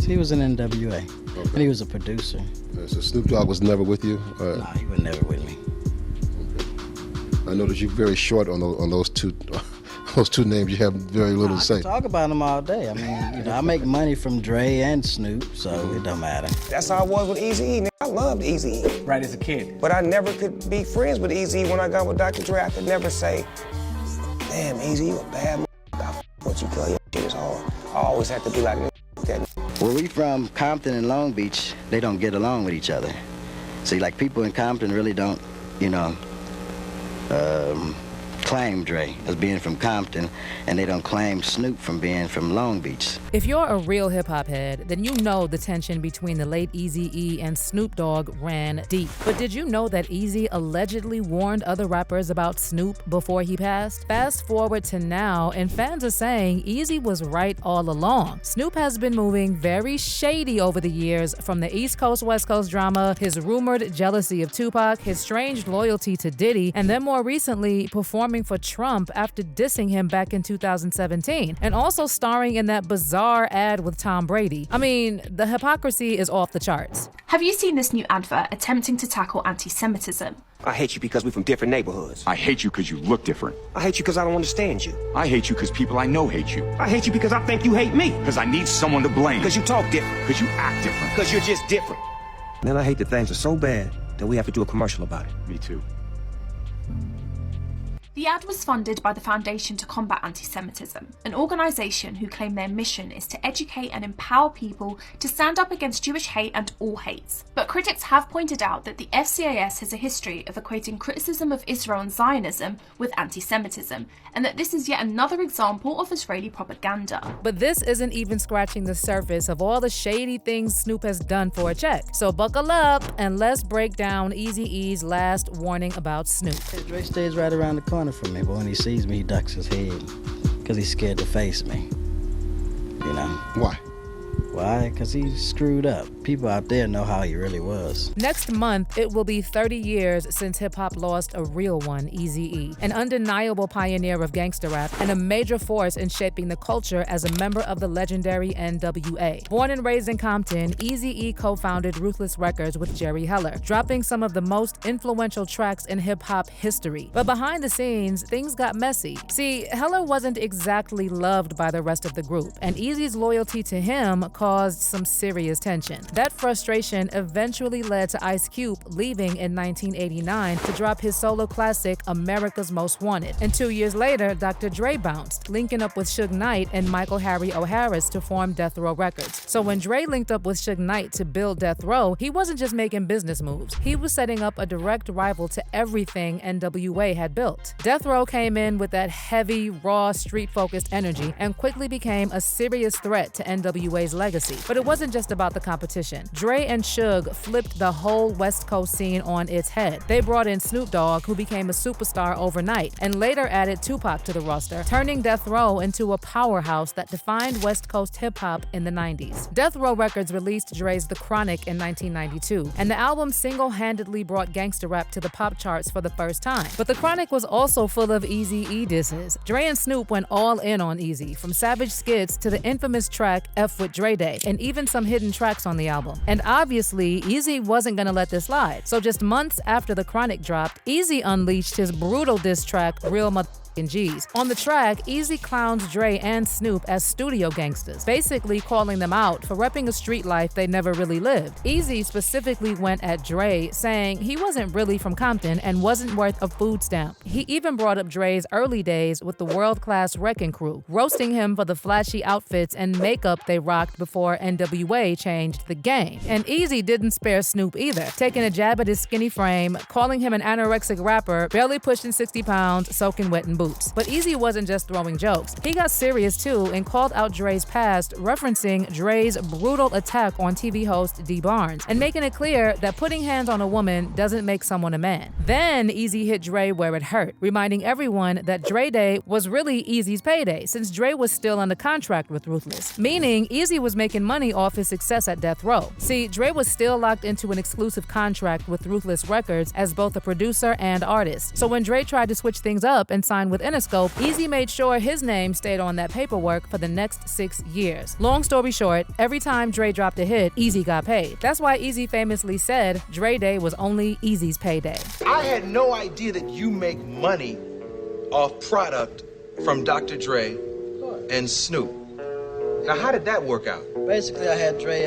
He was in NWA, Okay. and he was a producer. So Snoop Dogg was never with you? No, he was never with me. Okay. I noticed you're very short on those two those two names. You have very little to say. I can talk about them all day. I mean, I make money from Dre and Snoop, so it don't matter. That's how I was with Eazy-E, nigga. I loved Eazy-E. Right as a kid. But I never could be friends with Eazy-E when I got with Dr. Dre. I could never say, damn, Eazy, you a bad motherfucker. What you call your shit is hard. I always had to be like, that. Where we from, Compton and Long Beach, they don't get along with each other. See, like people in Compton really don't, claim Dre as being from Compton, and they don't claim Snoop from being from Long Beach. If you're a real hip-hop head, then you know the tension between the late Eazy-E and Snoop Dogg ran deep. But did you know that Eazy allegedly warned other rappers about Snoop before he passed? Fast forward to now, and fans are saying Eazy was right all along. Snoop has been moving very shady over the years, from the East Coast-West Coast drama, his rumored jealousy of Tupac, his strange loyalty to Diddy, and then more recently, performing for Trump after dissing him back in 2017, and also starring in that bizarre ad with Tom Brady. I mean, the hypocrisy is off the charts. Have you seen this new advert attempting to tackle anti-Semitism? I hate you because we're from different neighborhoods. I hate you because you look different. I hate you because I don't understand you. I hate you because people I know hate you. I hate you because I think you hate me. Because I need someone to blame. Because you talk different. Because you act different. Because you're just different. Man, I hate that things are so bad that we have to do a commercial about it. Me too. The ad was funded by the Foundation to Combat Anti-Semitism, an organisation who claim their mission is to educate and empower people to stand up against Jewish hate and all hates. But critics have pointed out that the FCAS has a history of equating criticism of Israel and Zionism with anti-Semitism, and that this is yet another example of Israeli propaganda. But this isn't even scratching the surface of all the shady things Snoop has done for a check. So buckle up and let's break down Eazy-E's last warning about Snoop. Dre stays right around the corner from me, but when he sees me, he ducks his head because he's scared to face me. Why? Why? Because he's screwed up. People out there know how he really was. Next month, it will be 30 years since hip-hop lost a real one, Eazy-E, an undeniable pioneer of gangster rap and a major force in shaping the culture as a member of the legendary NWA. Born and raised in Compton, Eazy-E co-founded Ruthless Records with Jerry Heller, dropping some of the most influential tracks in hip-hop history. But behind the scenes, things got messy. See, Heller wasn't exactly loved by the rest of the group, and Eazy's loyalty to him caused some serious tension. That frustration eventually led to Ice Cube leaving in 1989 to drop his solo classic, America's Most Wanted. And 2 years later, Dr. Dre bounced, linking up with Suge Knight and Michael Harry O'Harris to form Death Row Records. So when Dre linked up with Suge Knight to build Death Row, he wasn't just making business moves. He was setting up a direct rival to everything NWA had built. Death Row came in with that heavy, raw, street-focused energy and quickly became a serious threat to NWA's legacy. But it wasn't just about the competition. Dre and Suge flipped the whole West Coast scene on its head. They brought in Snoop Dogg, who became a superstar overnight, and later added Tupac to the roster, turning Death Row into a powerhouse that defined West Coast hip-hop in the 90s. Death Row Records released Dre's The Chronic in 1992, and the album single-handedly brought gangster rap to the pop charts for the first time. But The Chronic was also full of Eazy-E disses. Dre and Snoop went all in on Eazy, from savage skits to the infamous track F with Dre Day, and even some hidden tracks on the album. And obviously, Eazy wasn't gonna let this slide. So just months after The Chronic dropped, Eazy unleashed his brutal diss track, Real Motherfucking G's. On the track, Eazy clowns Dre and Snoop as studio gangsters, basically calling them out for repping a street life they never really lived. Eazy specifically went at Dre, saying he wasn't really from Compton and wasn't worth a food stamp. He even brought up Dre's early days with the world-class Wrecking Crew, roasting him for the flashy outfits and makeup they rocked before NWA changed the game. And Eazy didn't spare Snoop either, taking a jab at his skinny frame, calling him an anorexic rapper, barely pushing 60 pounds, soaking wet in boots. But Eazy wasn't just throwing jokes. He got serious too and called out Dre's past, referencing Dre's brutal attack on TV host Dee Barnes, and making it clear that putting hands on a woman doesn't make someone a man. Then Eazy hit Dre where it hurt, reminding everyone that Dre Day was really Eazy's payday, since Dre was still under contract with Ruthless, meaning Eazy was making money off his success at Death Row. See, Dre was still locked into an exclusive contract with Ruthless Records as both a producer and artist. So when Dre tried to switch things up and sign with Interscope, Eazy made sure his name stayed on that paperwork for the next 6 years. Long story short, every time Dre dropped a hit, Eazy got paid. That's why Eazy famously said Dre Day was only Eazy's payday. I had no idea that you make money off product from Dr. Dre and Snoop. Now, how did that work out? Basically, I had Dre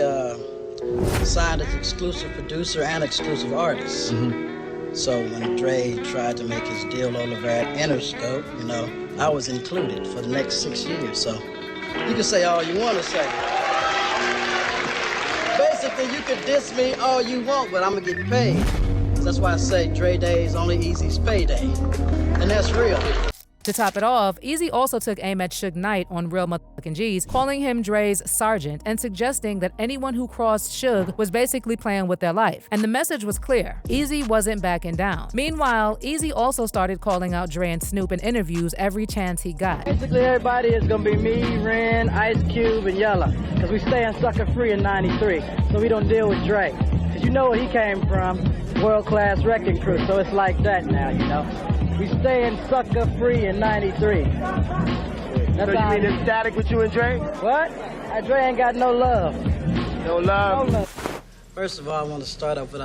signed as exclusive producer and exclusive artist. So when Dre tried to make his deal over at Interscope, you know, I was included for the next 6 years. So you can say all you want to say. Basically, you can diss me all you want, but I'm gonna get paid. That's why I say Dre Day is only Eazy's payday, and that's real. To top it off, Eazy also took aim at Suge Knight on Real Motherfucking G's, calling him Dre's sergeant and suggesting that anyone who crossed Suge was basically playing with their life. And the message was clear. Eazy wasn't backing down. Meanwhile, Eazy also started calling out Dre and Snoop in interviews every chance he got. Basically, everybody is gonna be me, Ren, Ice Cube, and Yella, because we staying sucker free in 93, so we don't deal with Dre. Because you know where he came from, world-class wrecking crew, so it's like that now, you know. We staying sucker free in 93. That's So you mean it's static with you and Dre? What? Dre ain't got no love. No love? No love. First of all, I want to start off with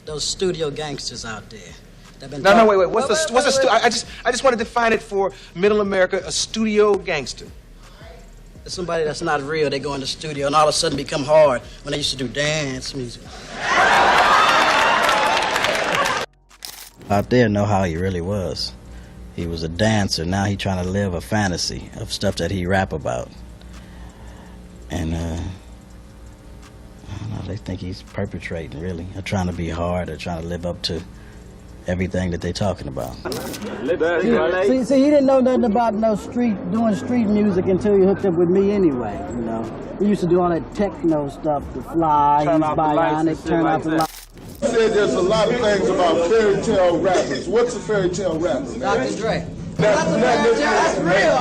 those studio gangsters out there. No, wait. I just want to define it for Middle America, a studio gangster. It's somebody that's not real. They go in the studio and all of a sudden become hard when they used to do dance music. Out there know how he really was. He was a dancer. Now he trying to live a fantasy of stuff that he rap about. And I don't know, they think he's perpetrating, really. Or trying to be hard, or trying to live up to everything that they're talking about. See, he didn't know nothing about doing street music until he hooked up with me anyway, you know. He used to do all that techno stuff, the Fly, he's bionic, turn out the lights. You said there's a lot of things about fairy tale rappers. What's a fairy tale rapper? Dr. Dre. That's real.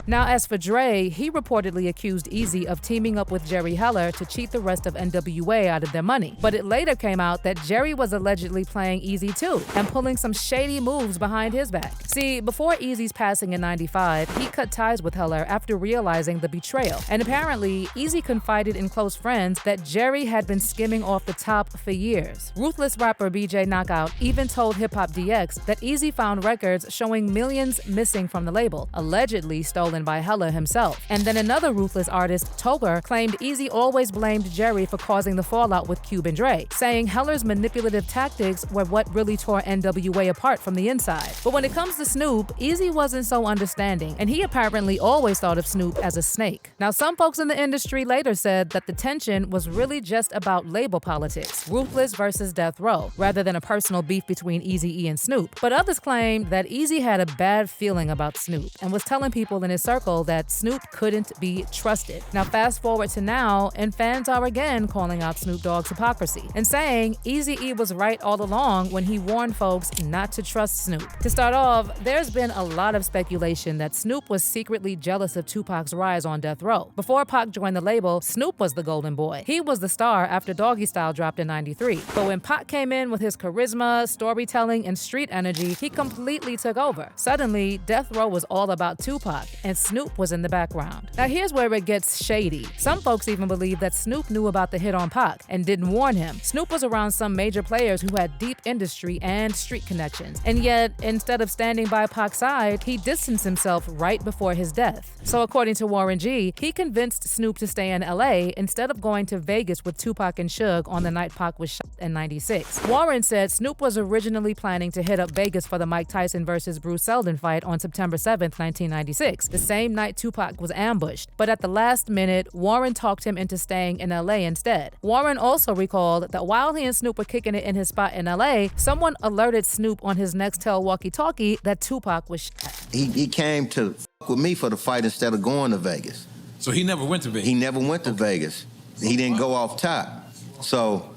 Now, as for Dre, he reportedly accused Eazy of teaming up with Jerry Heller to cheat the rest of NWA out of their money. But it later came out that Jerry was allegedly playing Eazy too, and pulling some shady moves behind his back. See, before Eazy's passing in '95, he cut ties with Heller after realizing the betrayal. And apparently, Eazy confided in close friends that Jerry had been skimming off the top for years. Ruthless rapper BJ Knockout even told Hip Hop DX that Eazy found records showing millions missing from the label, allegedly stolen by Heller himself. And then another ruthless artist, Toger, claimed Eazy always blamed Jerry for causing the fallout with Cube and Dre, saying Heller's manipulative tactics were what really tore NWA apart from the inside. But when it comes to Snoop, Eazy wasn't so understanding, and he apparently always thought of Snoop as a snake. Now, some folks in the industry later said that the tension was really just about label politics, Ruthless versus Death Row, rather than a personal beef between Eazy-E and Snoop. But others claimed that Eazy had a bad feeling about Snoop and was telling people in his circle that Snoop couldn't be trusted. Now, fast forward to now, and fans are again calling out Snoop Dogg's hypocrisy and saying Eazy-E was right all along when he warned folks not to trust Snoop. To start off, there's been a lot of speculation that Snoop was secretly jealous of Tupac's rise on Death Row. Before Pac joined the label, Snoop was the golden boy. He was the star after Doggy Style dropped in '93. But when Pac came in with his charisma, storytelling, and street energy, he completely took over. Suddenly, Death Row was all about Tupac, and Snoop was in the background. Now here's where it gets shady. Some folks even believe that Snoop knew about the hit on Pac and didn't warn him. Snoop was around some major players who had deep industry and street connections, and yet instead of standing by Pac's side, he distanced himself right before his death. So according to Warren G, he convinced Snoop to stay in LA instead of going to Vegas with Tupac and Suge on the night Pac was shot in '96. Warren said Snoop was originally planning to hit up Vegas for the Mike Tyson versus Bruce Seldon fight on September 7th, 1996, the same night Tupac was ambushed. But at the last minute, Warren talked him into staying in LA instead. Warren also recalled that while he and Snoop were kicking it in his spot in LA, someone alerted Snoop on his Nextel walkie-talkie that Tupac was shot. He came to fuck with me for the fight instead of going to Vegas. So he never went to Vegas? He never went to Vegas. He didn't go off top. So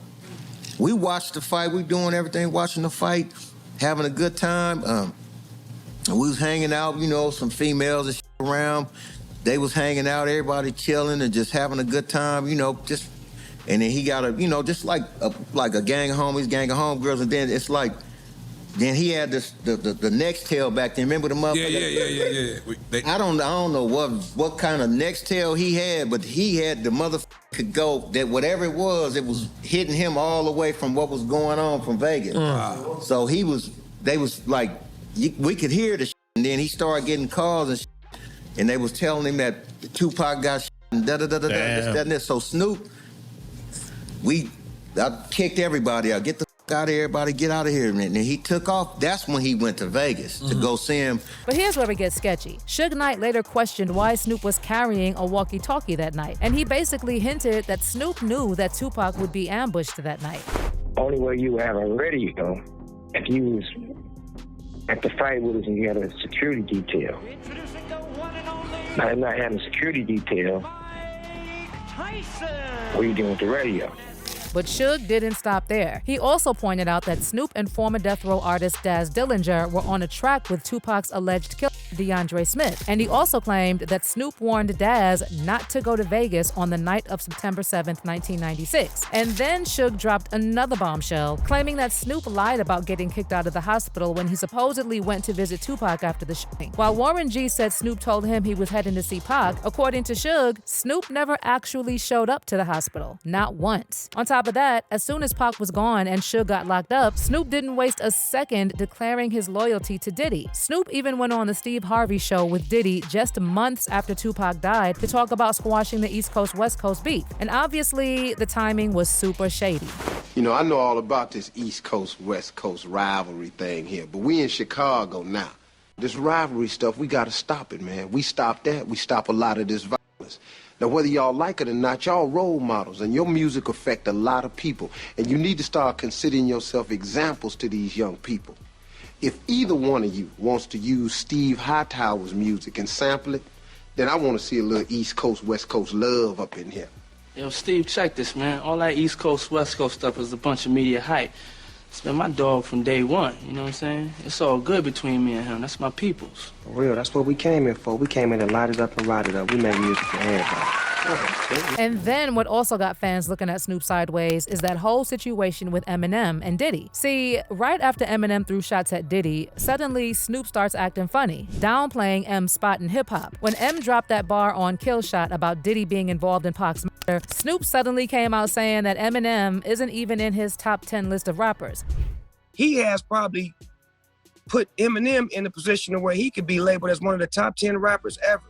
we watched the fight. We doing everything, watching the fight, having a good time. We was hanging out, you know, some females and shit around. They was hanging out, everybody chilling and just having a good time, you know, just And then he got just like a gang of homies, gang of homegirls, and then it's like, then he had the next tail back then. Remember the motherfucker? Yeah. I don't know what kind of next tail he had, but he had the motherfucker could go that whatever it was hitting him all the way from what was going on from Vegas. Wow. So they was like, we could hear the shit, and then he started getting calls and shit, and they was telling him that Tupac got shit and da-da-da-da-da, this, that, and this. So Snoop, I kicked everybody out. Get the fuck out of here, everybody, get out of here. And then he took off. That's when he went to Vegas to go see him. But here's where it gets sketchy. Suge Knight later questioned why Snoop was carrying a walkie-talkie that night. And he basically hinted that Snoop knew that Tupac would be ambushed that night. Only way you have a radio if you was at the fight with us and you had a security detail. Now, not having a security detail, what are you doing with the radio? But Suge didn't stop there. He also pointed out that Snoop and former Death Row artist Daz Dillinger were on a track with Tupac's alleged killer, DeAndre Smith. And he also claimed that Snoop warned Daz not to go to Vegas on the night of September 7th, 1996. And then Suge dropped another bombshell, claiming that Snoop lied about getting kicked out of the hospital when he supposedly went to visit Tupac after the shooting. While Warren G said Snoop told him he was heading to see Pac, according to Suge, Snoop never actually showed up to the hospital. Not once. On top of that, as soon as Pac was gone and Suge got locked up, Snoop didn't waste a second declaring his loyalty to Diddy. Snoop even went on the Steve Harvey show with Diddy just months after Tupac died to talk about squashing the East Coast-West Coast beef. And obviously, the timing was super shady. You know, I know all about this East Coast-West Coast rivalry thing here, but we in Chicago now. This rivalry stuff, we gotta stop it, man. We stop that, we stop a lot of this violence. Now, whether y'all like it or not, y'all role models, and your music affect a lot of people. And you need to start considering yourself examples to these young people. If either one of you wants to use Steve Hightower's music and sample it, then I want to see a little East Coast, West Coast love up in here. Yo, Steve, check this, man. All that East Coast, West Coast stuff is a bunch of media hype. It's been my dog from day one, you know what I'm saying? It's all good between me and him. That's my peoples. For real, that's what we came in for. We came in to light it up and ride it up. We make music for everybody. And then what also got fans looking at Snoop sideways is that whole situation with Eminem and Diddy. See, right after Eminem threw shots at Diddy, suddenly Snoop starts acting funny, downplaying M's spot in hip-hop. When M dropped that bar on Kill Shot about Diddy being involved in Pac's murder, Snoop suddenly came out saying that Eminem isn't even in his top 10 list of rappers. He has probably put Eminem in a position where he could be labeled as one of the top 10 rappers ever.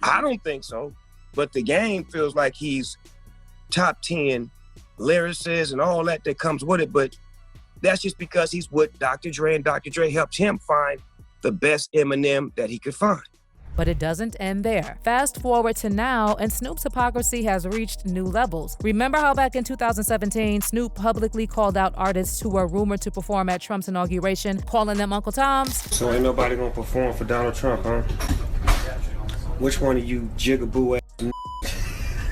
I don't think so. But the game feels like he's top 10 lyricists and all that comes with it. But that's just because he's with Dr. Dre, and Dr. Dre helped him find the best Eminem that he could find. But it doesn't end there. Fast forward to now, and Snoop's hypocrisy has reached new levels. Remember how back in 2017, Snoop publicly called out artists who were rumored to perform at Trump's inauguration, calling them Uncle Toms? So ain't nobody gonna perform for Donald Trump, huh? Which one of you jigaboo ass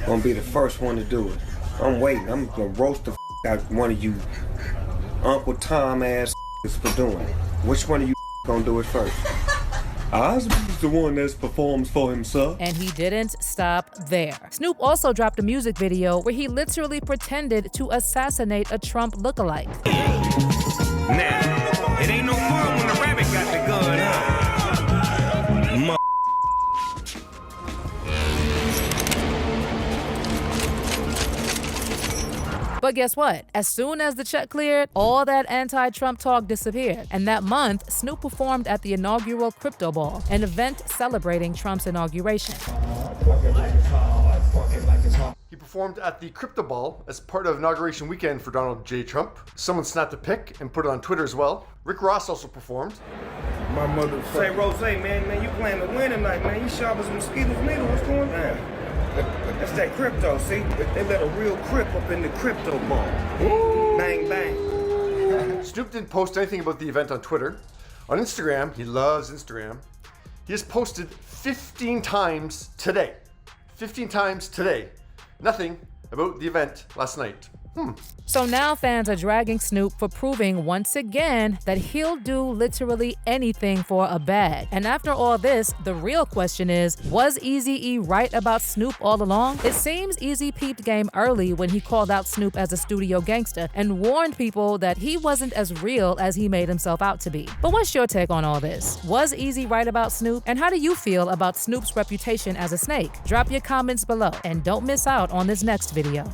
gonna be the first one to do it? I'm waiting. I'm gonna roast the out one of you Uncle Tom ass for doing it. Which one of you gonna do it first? Eazy the one that performs for himself. And he didn't stop there. Snoop also dropped a music video where he literally pretended to assassinate a Trump lookalike. Now, it ain't no fun when the rabbit got the gun, huh? But guess what? As soon as the check cleared, all that anti-Trump talk disappeared. And that month, Snoop performed at the inaugural Crypto Ball, an event celebrating Trump's inauguration. He performed at the Crypto Ball as part of inauguration weekend for Donald J. Trump. Someone snapped a pic and put it on Twitter as well. Rick Ross also performed. My mother say, Rose, man, you playing to win tonight, man. You sharp as mosquitoes needle. What's going on? That's that crypto, see? They let a real crip up in the Crypto Ball. Ooh. Bang, bang. Snoop didn't post anything about the event on Twitter. On Instagram, he loves Instagram. He has posted 15 times today. 15 times today. Nothing about the event last night. So now fans are dragging Snoop for proving once again that he'll do literally anything for a bag. And after all this, the real question is, was Eazy-E right about Snoop all along? It seems Eazy peeped game early when he called out Snoop as a studio gangster and warned people that he wasn't as real as he made himself out to be. But what's your take on all this? Was Eazy right about Snoop? And how do you feel about Snoop's reputation as a snake? Drop your comments below and don't miss out on this next video.